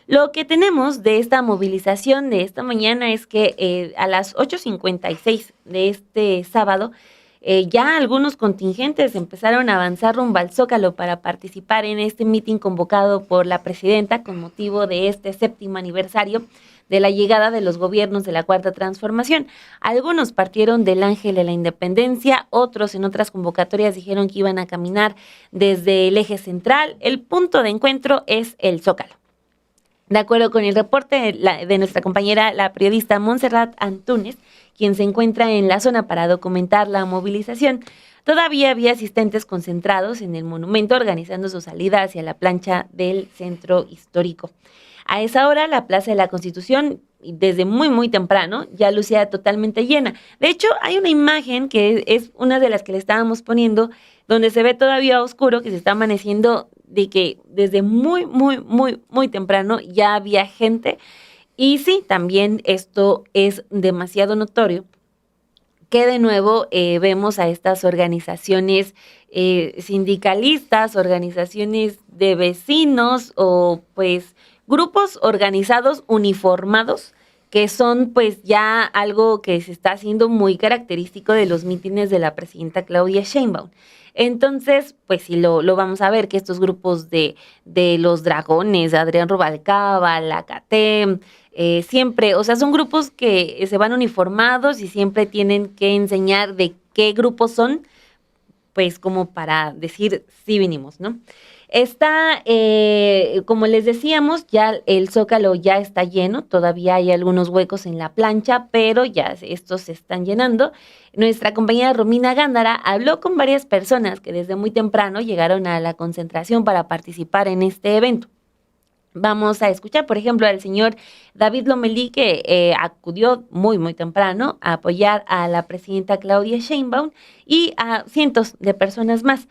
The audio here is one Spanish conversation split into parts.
Lo que tenemos de esta movilización de esta mañana es que a las 8:56 de este sábado, ya algunos contingentes empezaron a avanzar rumbo al Zócalo para participar en este mitin convocado por la presidenta con motivo de este 7º aniversario de la llegada de los gobiernos de la Cuarta Transformación. Algunos partieron del Ángel de la Independencia, otros en otras convocatorias dijeron que iban a caminar desde el eje central. El punto de encuentro es el Zócalo. De acuerdo con el reporte de nuestra compañera, la periodista Montserrat Antúnez, quien se encuentra en la zona para documentar la movilización, todavía había asistentes concentrados en el monumento organizando su salida hacia la plancha del centro histórico. A esa hora, la Plaza de la Constitución, desde muy temprano, ya lucía totalmente llena. De hecho, hay una imagen que es una de las que le estábamos poniendo, donde se ve todavía oscuro, que se está amaneciendo, de que desde muy temprano ya había gente. Y sí, también esto es demasiado notorio, que de nuevo vemos a estas organizaciones sindicalistas, organizaciones de vecinos o pues grupos organizados uniformados, que son pues ya algo que se está haciendo muy característico de los mítines de la presidenta Claudia Sheinbaum. Entonces, pues sí, lo vamos a ver, que estos grupos de los Dragones, Adrián Rubalcaba, la CATEM, siempre, o sea, son grupos que se van uniformados y siempre tienen que enseñar de qué grupos son, pues como para decir sí vinimos, ¿no? Está, como les decíamos, ya el Zócalo ya está lleno, todavía hay algunos huecos en la plancha, pero ya estos se están llenando. Nuestra compañera Romina Gándara habló con varias personas que desde muy temprano llegaron a la concentración para participar en este evento. Vamos a escuchar, por ejemplo, al señor David Lomelí, que acudió muy temprano a apoyar a la presidenta Claudia Sheinbaum y a cientos de personas más.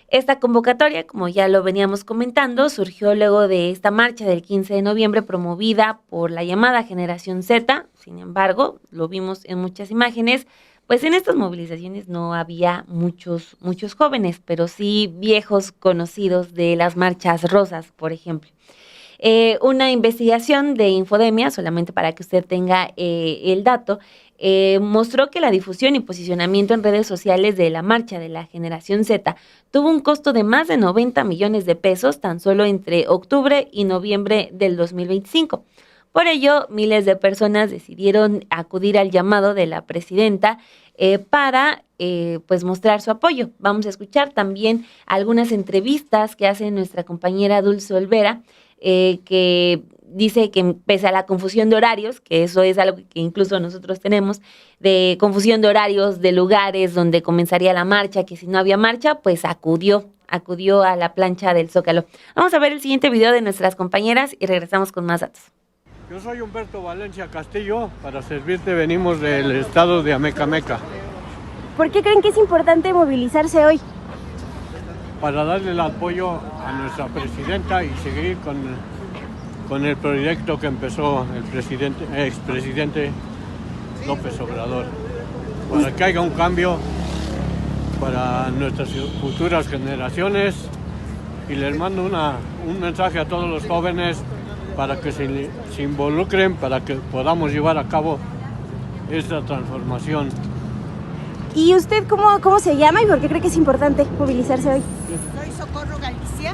Esta convocatoria, como ya lo veníamos comentando, surgió luego de esta marcha del 15 de noviembre promovida por la llamada Generación Z. Sin embargo, lo vimos en muchas imágenes, pues en estas movilizaciones no había muchos jóvenes, pero sí viejos conocidos de las marchas rosas, por ejemplo. Una investigación de Infodemia, solamente para que usted tenga el dato, mostró que la difusión y posicionamiento en redes sociales de la marcha de la Generación Z tuvo un costo de más de 90 millones de pesos tan solo entre octubre y noviembre del 2025. Por ello, miles de personas decidieron acudir al llamado de la presidenta para pues mostrar su apoyo. Vamos a escuchar también algunas entrevistas que hace nuestra compañera Dulce Olvera, que dice que pese a la confusión de horarios, que eso es algo que incluso nosotros tenemos, de confusión de horarios, de lugares donde comenzaría la marcha, que si no había marcha, pues acudió a la plancha del Zócalo. Vamos a ver el siguiente video de nuestras compañeras y regresamos con más datos. Yo soy Humberto Valencia Castillo, para servirte venimos del estado de Amecameca. ¿Por qué creen que es importante movilizarse hoy? Para darle el apoyo a nuestra presidenta y seguir con el proyecto que empezó el expresidente López Obrador, para que haya un cambio para nuestras futuras generaciones, y les mando un mensaje a todos los jóvenes para que se involucren, para que podamos llevar a cabo esta transformación. ¿Y usted cómo se llama y por qué cree que es importante movilizarse hoy? Soy Socorro Galicia.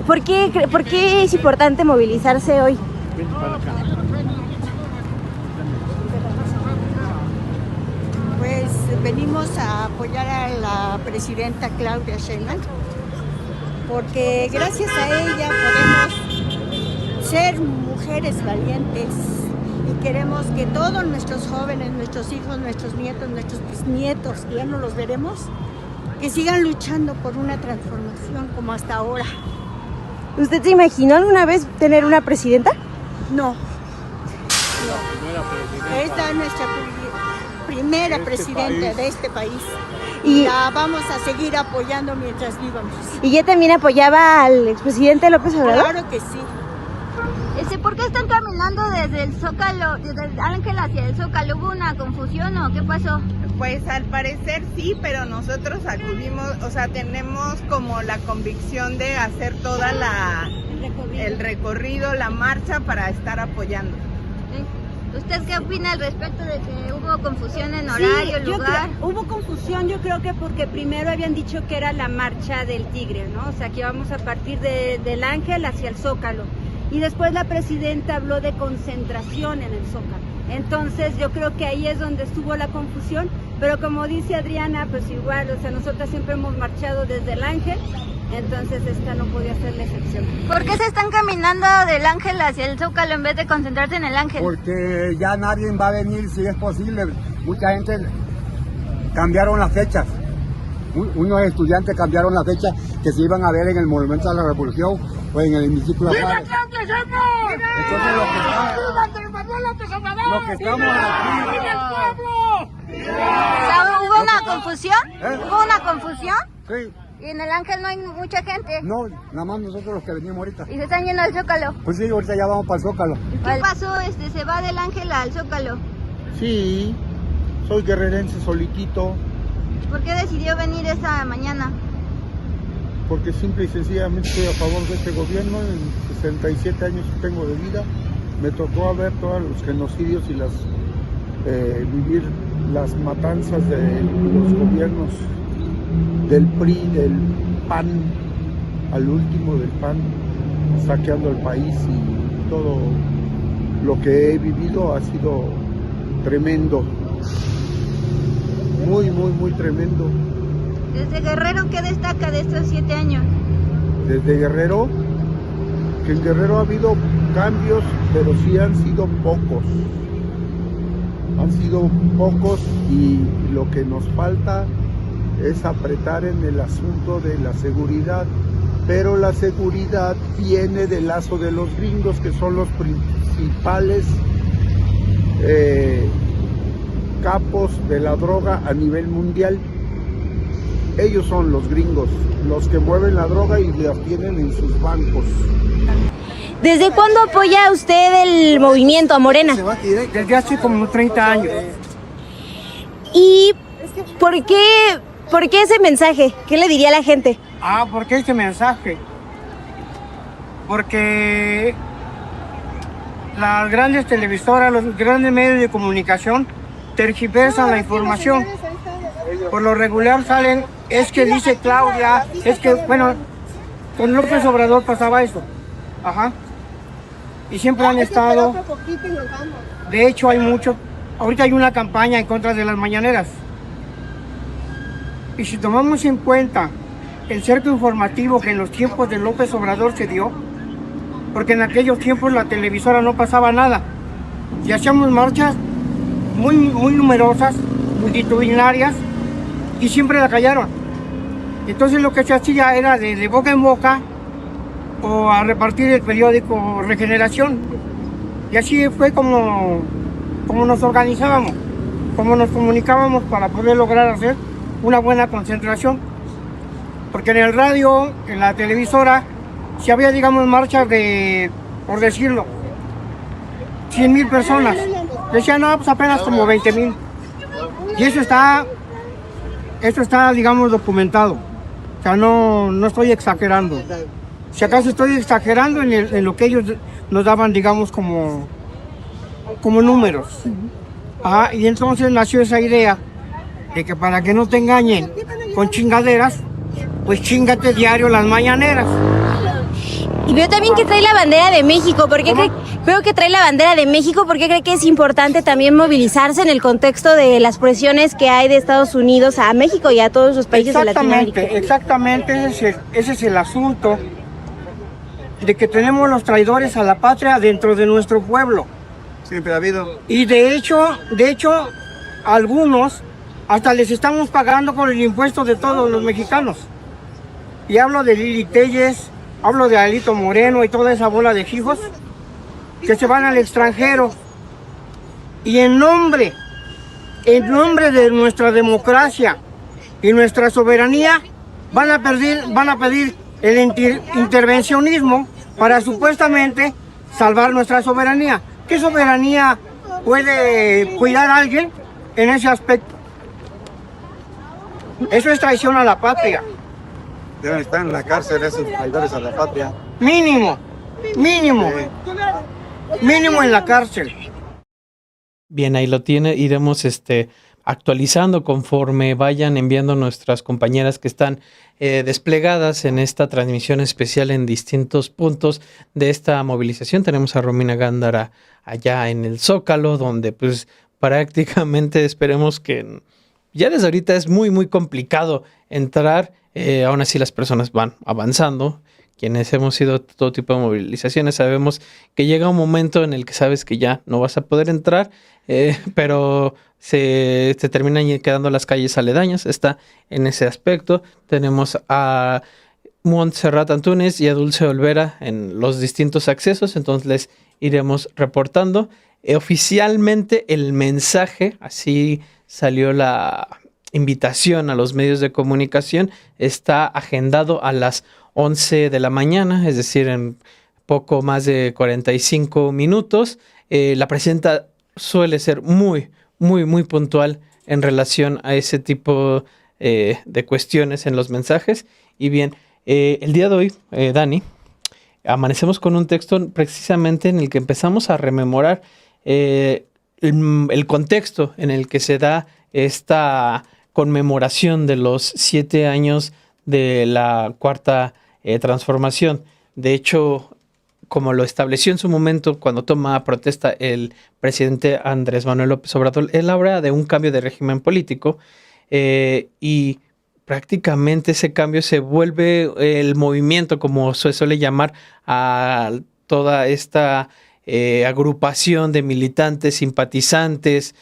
¿Por qué es importante movilizarse hoy? Vente para acá. Pues venimos a apoyar a la presidenta Claudia Sheinbaum, porque gracias a ella podemos ser mujeres valientes y queremos que todos nuestros jóvenes, nuestros hijos, nuestros nietos, nuestros bisnietos, que ya no los veremos, que sigan luchando por una transformación como hasta ahora. ¿Usted se imaginó alguna vez tener una presidenta? No. La Esta es nuestra primera presidenta de este país. Y la vamos a seguir apoyando mientras vivamos. ¿Y ella también apoyaba al expresidente López Obrador? Claro que sí. ¿Por qué están caminando desde el Zócalo, desde el Ángel hacia el Zócalo? ¿Hubo una confusión o qué pasó? Pues al parecer sí, pero nosotros acudimos, o sea, tenemos como la convicción de hacer toda el recorrido, la marcha para estar apoyando. ¿Usted qué opina al respecto de que hubo confusión en horario, Sí, lugar? Hubo confusión, yo creo que porque primero habían dicho que era la marcha del Tigre, ¿no? O sea, que íbamos a partir del Ángel hacia el Zócalo. Y después la presidenta habló de concentración en el Zócalo. Entonces yo creo que ahí es donde estuvo la confusión, pero como dice Adriana, pues igual, o sea, nosotras siempre hemos marchado desde el Ángel, entonces esta no podía ser la excepción. ¿Por qué se están caminando del Ángel hacia el Zócalo en vez de concentrarse en el Ángel? Porque ya nadie va a venir si es posible. Mucha gente cambiaron las fechas. Unos estudiantes cambiaron la fecha que se iban a ver en el Monumento a la Revolución o en el hemiciclo de Juárez. Entonces lo que estamos aquí... ¿Hubo una confusión? ¿Hubo una confusión? Sí. ¿Y en el Ángel no hay mucha gente? No, nada más nosotros los que venimos ahorita. ¿Y se están yendo al Zócalo? Pues sí, ahorita ya vamos para el Zócalo. ¿Qué pasó? ¿Se va del Ángel al Zócalo? Sí, soy guerrerense solitito, ¿Por qué decidió venir esa mañana? porque simple y sencillamente estoy a favor de este gobierno. En 67 años que tengo de vida, me tocó ver todos los genocidios y vivir las matanzas de los gobiernos del PRI, del PAN, al último del PAN, saqueando el país, y todo lo que he vivido ha sido tremendo, muy, muy, muy tremendo. Desde Guerrero, ¿qué destaca de estos 7 años? Desde Guerrero, que en Guerrero ha habido cambios, pero sí han sido pocos. Han sido pocos, y lo que nos falta es apretar en el asunto de la seguridad, pero la seguridad viene del lazo de los gringos, que son los principales capos de la droga a nivel mundial. Ellos son los gringos, los que mueven la droga y la tienen en sus bancos. ¿Desde cuándo apoya usted el movimiento a Morena? Desde hace como 30 años. ¿Y por qué ese mensaje? ¿Qué le diría a la gente? ¿Por qué este mensaje? Porque las grandes televisoras, los grandes medios de comunicación tergiversan la información. Por lo regular salen, es que dice Claudia, es que, bueno, con López Obrador pasaba eso. Ajá. Y siempre han estado. De hecho, hay mucho. Ahorita hay una campaña en contra de las mañaneras. Y si tomamos en cuenta el cerco informativo que en los tiempos de López Obrador se dio, porque en aquellos tiempos la televisora no pasaba nada, y hacíamos marchas muy, muy numerosas, multitudinarias, y siempre la callaron. Entonces lo que se hacía era de boca en boca, o a repartir el periódico Regeneración, y así fue como nos organizábamos, como nos comunicábamos para poder lograr hacer una buena concentración. Porque en el radio, en la televisora, si había, digamos, marchas de, por decirlo, 100,000 personas, decían, no, pues apenas como 20,000. Y eso está, digamos, documentado. O sea, no estoy exagerando. Si acaso estoy exagerando en lo que ellos nos daban, digamos, como números. Ajá, y entonces nació esa idea de que para que no te engañen con chingaderas, pues chíngate diario las mañaneras. Y veo también que trae la bandera de México. ¿Por qué veo que trae la bandera de México? ¿Por qué cree que es importante también movilizarse en el contexto de las presiones que hay de Estados Unidos a México y a todos los países de Latinoamérica? Exactamente, ese es el asunto, de que tenemos los traidores a la patria dentro de nuestro pueblo. Siempre ha habido. Y de hecho, algunos hasta les estamos pagando con el impuesto de todos los mexicanos. Y hablo de Lili Telles, hablo de Alito Moreno y toda esa bola de hijos que se van al extranjero. Y en nombre de nuestra democracia y nuestra soberanía, van a pedir el intervencionismo para supuestamente salvar nuestra soberanía. ¿Qué soberanía puede cuidar a alguien en ese aspecto? Eso es traición a la patria. Deben estar en la cárcel esos traidores a la patria. Mínimo. Mínimo en la cárcel. Bien, ahí lo tiene. Iremos actualizando conforme vayan enviando nuestras compañeras que están desplegadas en esta transmisión especial en distintos puntos de esta movilización. Tenemos a Romina Gándara allá en el Zócalo, donde pues prácticamente esperemos que ya desde ahorita es muy, muy complicado entrar. Aún así las personas van avanzando. Quienes hemos ido a todo tipo de movilizaciones sabemos que llega un momento en el que sabes que ya no vas a poder entrar, pero se terminan quedando las calles aledañas. Está en ese aspecto. Tenemos a Montserrat Antúnez y a Dulce Olvera en los distintos accesos, entonces les iremos reportando. Oficialmente el mensaje, así salió la invitación a los medios de comunicación, está agendado a las 11 de la mañana, es decir, en poco más de 45 minutos. La presidenta suele ser muy, muy, muy puntual en relación a ese tipo de cuestiones en los mensajes. Y bien, el día de hoy, Dani, amanecemos con un texto precisamente en el que empezamos a rememorar el contexto en el que se da esta conmemoración de los 7 años de la Cuarta Transformación. De hecho, como lo estableció en su momento cuando toma protesta el presidente Andrés Manuel López Obrador, él habla de un cambio de régimen político y prácticamente ese cambio se vuelve el movimiento, como se suele llamar a toda esta agrupación de militantes, simpatizantes,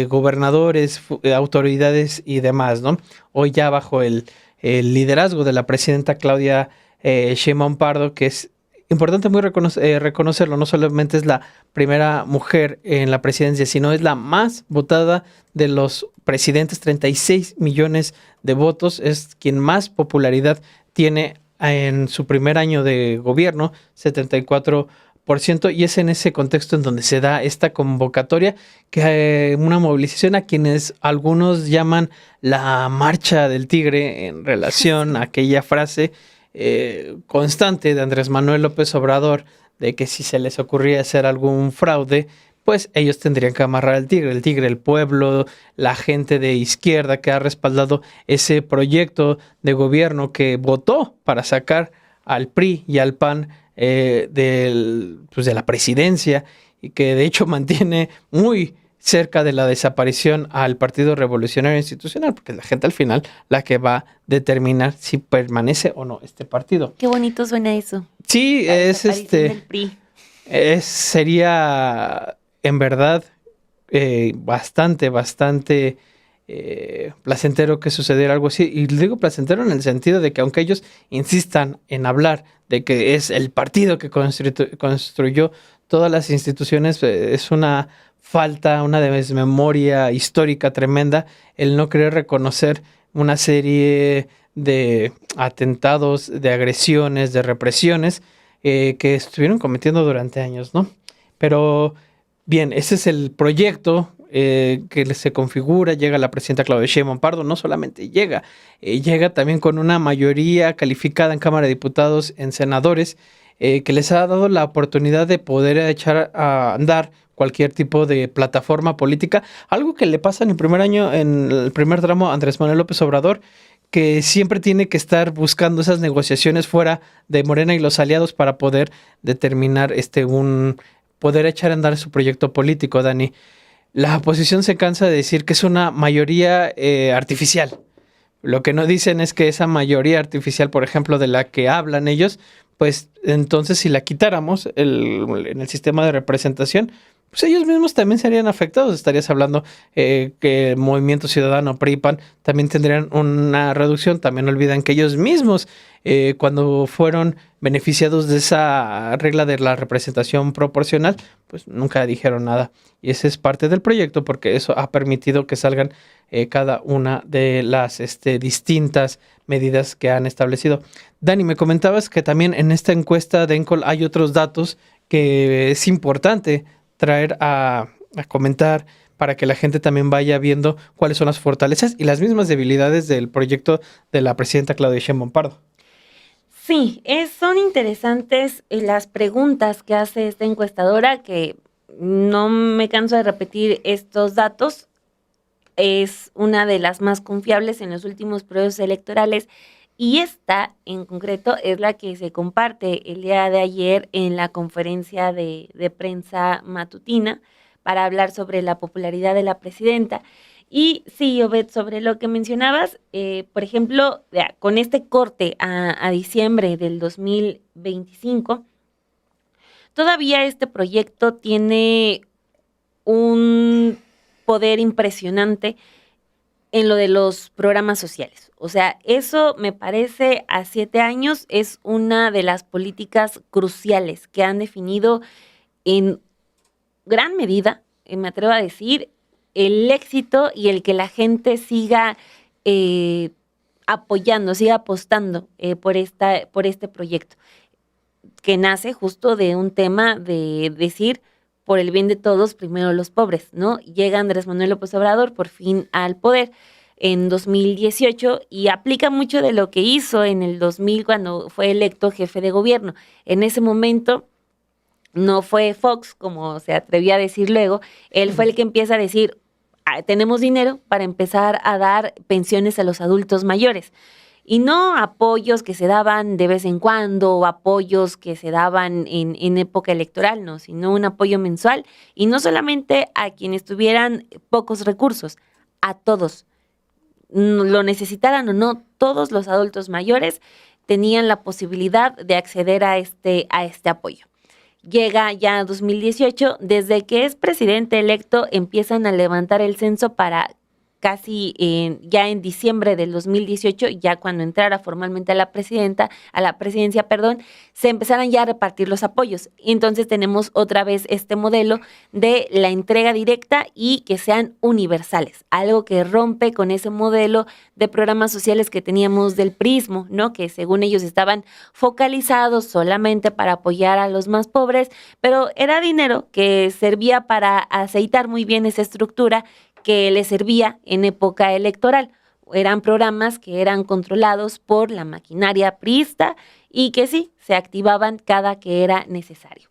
gobernadores, autoridades y demás, ¿no? Hoy ya bajo el liderazgo de la presidenta Claudia Sheinbaum Pardo, que es importante muy reconocerlo, no solamente es la primera mujer en la presidencia, sino es la más votada de los presidentes, 36 millones de votos, es quien más popularidad tiene en su primer año de gobierno, 74%, y es en ese contexto en donde se da esta convocatoria, que una movilización a quienes algunos llaman la marcha del tigre en relación a aquella frase constante de Andrés Manuel López Obrador de que si se les ocurría hacer algún fraude, pues ellos tendrían que amarrar al tigre. El tigre, el pueblo, la gente de izquierda que ha respaldado ese proyecto de gobierno que votó para sacar al PRI y al PAN de la presidencia, y que de hecho mantiene muy cerca de la desaparición al Partido Revolucionario Institucional, porque es la gente al final la que va a determinar si permanece o no este partido. Qué bonito suena eso. Sí, La es desaparición del PRI. sería en verdad bastante placentero que sucediera algo así. Y digo placentero en el sentido de que aunque ellos insistan en hablar de que es el partido que construyó todas las instituciones, es una falta, una desmemoria histórica tremenda el no querer reconocer una serie de atentados, de agresiones, de represiones que estuvieron cometiendo durante años, ¿no? Pero bien, ese es el proyecto que se configura. Llega la presidenta Claudia Sheinbaum Pardo, no solamente llega también con una mayoría calificada en Cámara de Diputados, en senadores, que les ha dado la oportunidad de poder echar a andar cualquier tipo de plataforma política, algo que le pasa en el primer año, en el primer tramo a Andrés Manuel López Obrador, que siempre tiene que estar buscando esas negociaciones fuera de Morena y los aliados para poder determinar poder echar a andar su proyecto político, Dani. La oposición se cansa de decir que es una mayoría artificial. Lo que no dicen es que esa mayoría artificial, por ejemplo, de la que hablan ellos, pues entonces si la quitáramos en el sistema de representación, pues ellos mismos también serían afectados. Estarías hablando que el Movimiento Ciudadano, PRI, PAN, también tendrían una reducción. También no olvidan que ellos mismos, cuando fueron beneficiados de esa regla de la representación proporcional, pues nunca dijeron nada. Y ese es parte del proyecto, porque eso ha permitido que salgan cada una de las distintas medidas que han establecido. Dani, me comentabas que también en esta encuesta de ENCOL hay otros datos que es importante traer a comentar para que la gente también vaya viendo cuáles son las fortalezas y las mismas debilidades del proyecto de la presidenta Claudia Sheinbaum Pardo. Sí, son interesantes las preguntas que hace esta encuestadora, que no me canso de repetir estos datos. Es una de las más confiables en los últimos procesos electorales y esta en concreto es la que se comparte el día de ayer en la conferencia de prensa matutina para hablar sobre la popularidad de la presidenta. Y sí, Obed, sobre lo que mencionabas, por ejemplo, con este corte a diciembre del 2025, todavía este proyecto tiene un poder impresionante en lo de los programas sociales. O sea, eso me parece a 7 años es una de las políticas cruciales que han definido en gran medida, me atrevo a decir, el éxito y el que la gente siga apoyando, siga apostando por este proyecto, que nace justo de un tema de decir, por el bien de todos, primero los pobres, ¿no? Llega Andrés Manuel López Obrador por fin al poder en 2018 y aplica mucho de lo que hizo en el 2000 cuando fue electo jefe de gobierno. En ese momento no fue Fox, como se atrevió a decir luego, él fue el que empieza a decir, tenemos dinero para empezar a dar pensiones a los adultos mayores. Y no apoyos que se daban de vez en cuando o apoyos que se daban en época electoral, no, sino un apoyo mensual y no solamente a quienes tuvieran pocos recursos, a todos, lo necesitaran o no, todos los adultos mayores tenían la posibilidad de acceder a este apoyo. Llega ya 2018, desde que es presidente electo empiezan a levantar el censo para casi ya en diciembre del 2018, ya cuando entrara formalmente a la presidencia, se empezaron ya a repartir los apoyos. Entonces tenemos otra vez este modelo de la entrega directa y que sean universales, algo que rompe con ese modelo de programas sociales que teníamos del prismo, ¿no? Que según ellos estaban focalizados solamente para apoyar a los más pobres, pero era dinero que servía para aceitar muy bien esa estructura que le servía en época electoral. Eran programas que eran controlados por la maquinaria priista y que sí, se activaban cada que era necesario.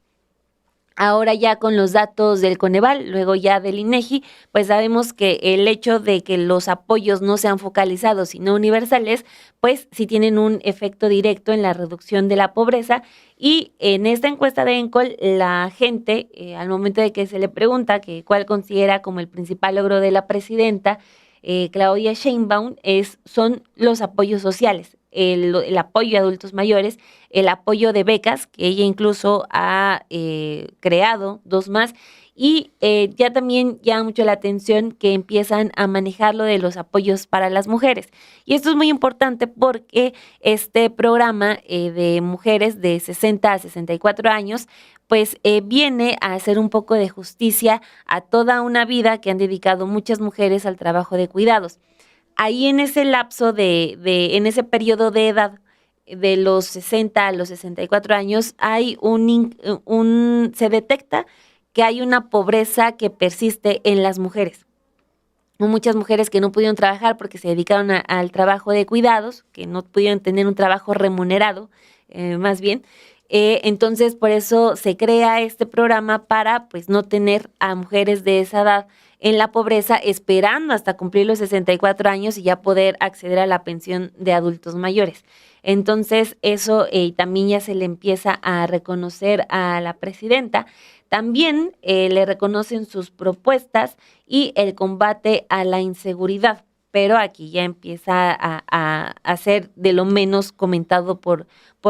Ahora ya con los datos del Coneval, luego ya del INEGI, pues sabemos que el hecho de que los apoyos no sean focalizados sino universales, pues sí tienen un efecto directo en la reducción de la pobreza. Y en esta encuesta de ENCOL, la gente, al momento de que se le pregunta que cuál considera como el principal logro de la presidenta, Claudia Sheinbaum, son los apoyos sociales. El apoyo a adultos mayores, el apoyo de becas, que ella incluso ha creado 2 más, y ya también llama mucho la atención que empiezan a manejar lo de los apoyos para las mujeres. Y esto es muy importante porque este programa de mujeres de 60 a 64 años, pues viene a hacer un poco de justicia a toda una vida que han dedicado muchas mujeres al trabajo de cuidados. Ahí en ese lapso en ese periodo de edad, de los 60 a los 64 años, hay se detecta que hay una pobreza que persiste en las mujeres. Muchas mujeres que no pudieron trabajar porque se dedicaron al trabajo de cuidados, que no pudieron tener un trabajo remunerado, más bien. Entonces, por eso se crea este programa para pues no tener a mujeres de esa edad en la pobreza, esperando hasta cumplir los 64 años y ya poder acceder a la pensión de adultos mayores. Entonces, eso también ya se le empieza a reconocer a la presidenta. También le reconocen sus propuestas y el combate a la inseguridad, pero aquí ya empieza a ser de lo menos comentado por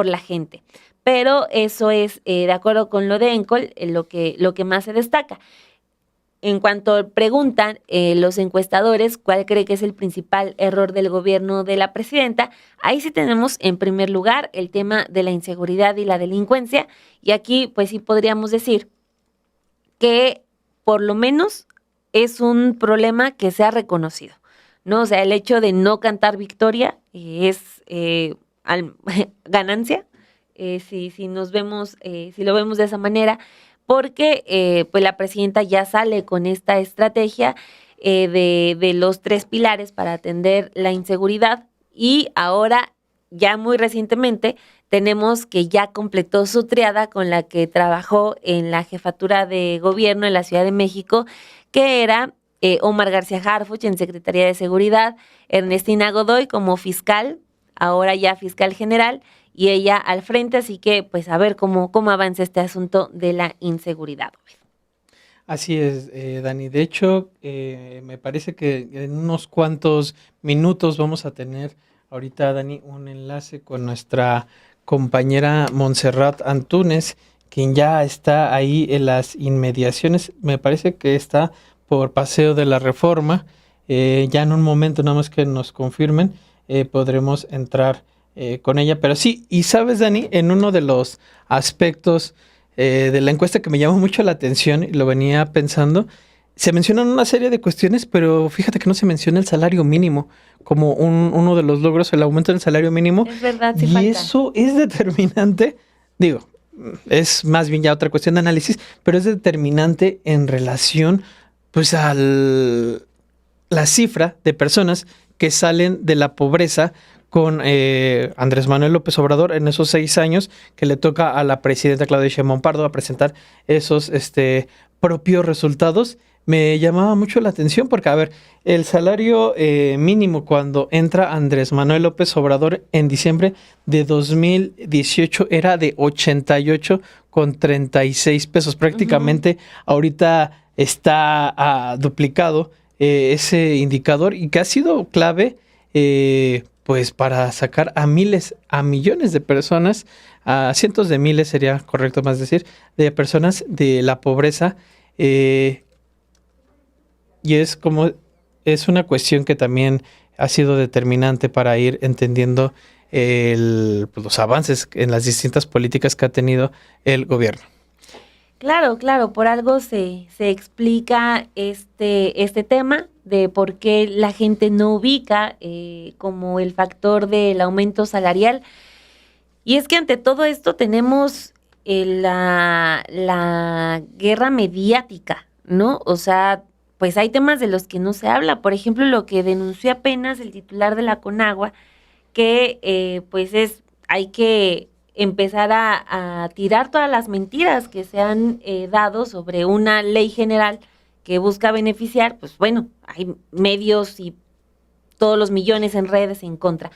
la gente. Pero eso es, de acuerdo con lo de ENCOL, lo que más se destaca. En cuanto preguntan los encuestadores cuál cree que es el principal error del gobierno de la presidenta, ahí sí tenemos en primer lugar el tema de la inseguridad y la delincuencia, y aquí pues sí podríamos decir que por lo menos es un problema que se ha reconocido, ¿no? O sea, el hecho de no cantar victoria es ganancia, si nos vemos, si lo vemos de esa manera, porque pues la presidenta ya sale con esta estrategia de los 3 pilares para atender la inseguridad y ahora ya muy recientemente tenemos que ya completó su triada con la que trabajó en la jefatura de gobierno en la Ciudad de México, que era Omar García Harfuch en Secretaría de Seguridad, Ernestina Godoy como fiscal, ahora ya fiscal general, y ella al frente, así que pues a ver cómo avanza este asunto de la inseguridad. Así es, Dani. De hecho, me parece que en unos cuantos minutos vamos a tener ahorita, Dani, un enlace con nuestra compañera Montserrat Antúnez, quien ya está ahí en las inmediaciones. Me parece que está por Paseo de la Reforma. Ya en un momento, nada más que nos confirmen, podremos entrar con ella. Pero sí, y sabes, Dani, en uno de los aspectos de la encuesta que me llamó mucho la atención y lo venía pensando, se mencionan una serie de cuestiones, pero fíjate que no se menciona el salario mínimo como uno de los logros, el aumento del salario mínimo. Es verdad, sí y falta. Eso es determinante, digo, es más bien ya otra cuestión de análisis, pero es determinante en relación pues a la cifra de personas que salen de la pobreza con Andrés Manuel López Obrador en esos 6 años que le toca a la presidenta Claudia Sheinbaum Pardo a presentar esos propios resultados. Me llamaba mucho la atención porque, a ver, el salario mínimo cuando entra Andrés Manuel López Obrador en diciembre de 2018 era de 88,36 pesos. Prácticamente ahorita está duplicado ese indicador y que ha sido clave pues para sacar a miles, a millones de personas, a cientos de miles sería correcto más decir, de personas de la pobreza. Y es una cuestión que también ha sido determinante para ir entendiendo los avances en las distintas políticas que ha tenido el gobierno. Claro, por algo se explica este tema de por qué la gente no ubica como el factor del aumento salarial. Y es que ante todo esto tenemos la guerra mediática, ¿no? O sea, pues hay temas de los que no se habla. Por ejemplo, lo que denunció apenas el titular de la CONAGUA, que hay que empezar a tirar todas las mentiras que se han dado sobre una ley general que busca beneficiar, pues bueno, hay medios y todos los millones en redes en contra.